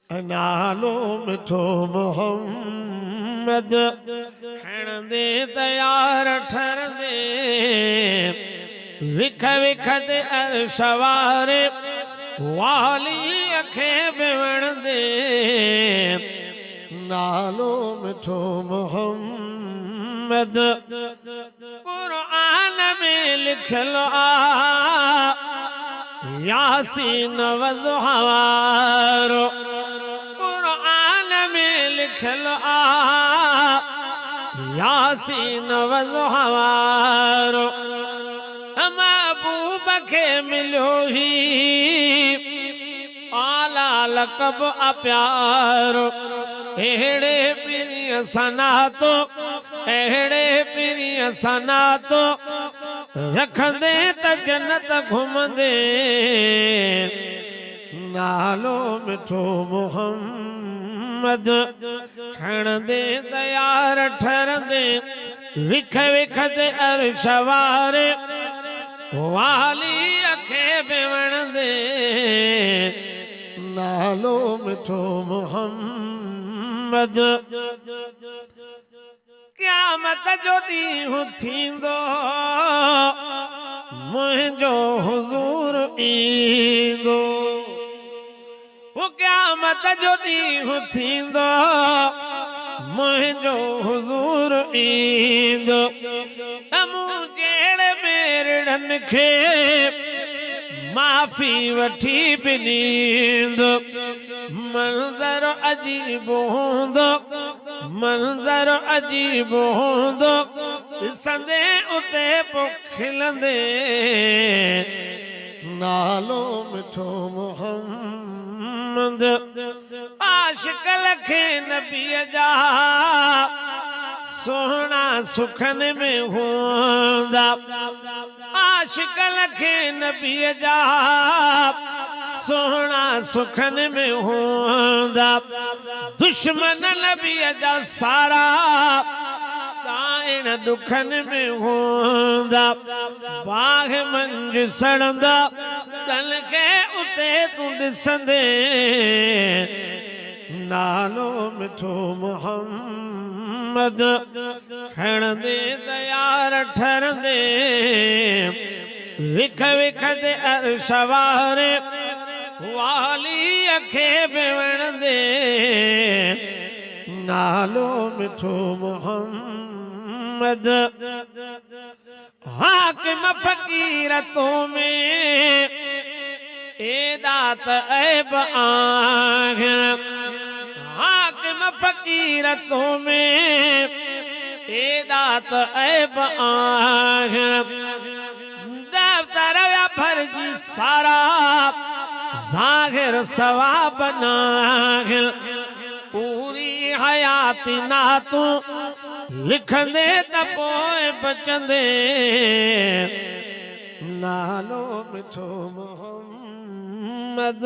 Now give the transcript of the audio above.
नालो मिठो मोहम्मद खण दे तयार ठरदे विख विख दे अर्श वारे वाली अखे बिवण दे नालो मिठो मोहम्मद कुरान में लिखल आ यासीन वज़ुहारो कुरान में लिखल आ यासीन वज़ुहारो महबूब के मिलो ही आला लक़ब प्यारो एड़े पिरिय सना तो एड़े पिरिय सना तो रखंदे त जन्नत घुमंदे नालो मिठो मोहम्मद खण दे तयार ठरंदे विख विख दे अर्श वारे वाली अखे बिवण दे नालो मिठो मोहम्मद क़यामत जो ॾींहुं थींदो मुंहिंजो हुज़ूर ईंदो वो क़यामत जो ॾींहुं थींदो मुंहिंजो हुज़ूर ईंदो मूं जहिड़े मेरड़नि खे माफ़ी वठी बि ॾींदो मंज़र अजीब हूंदो मंज़र अजीब हूंदो ॾिसंदे उते पोइ खिलंदे नालो मिठो मोहम्मद आशिक़ लखे नबीअ जा सोहणा सुखन में हूंदा आशिक़ लखे नबीअ जा सोहणा सुखन में हूंदा दुश्मन नबीअ जा सारा ताइण दुखन में हूंदा बाग मंझ सड़ंदा तन के उते तूं ॾिसंदे नालो मिठो मोहम्मद खण दे तयार ठरंदे विख विख दे अर्श वारे वाली अखे बिवण दे नालो मिठो मोहम्मद हाकिम फ़क़ीरतों में एदात ऐब आहे हाकिम फ़क़ीरतों में एदात ऐब आहे दफ्तर भरजी सारा ज़ाहिर सवाब नाहिल पूरी हयाती नातू लिखंदे त पोइ बचंदे नालो मिठो मोहम्मद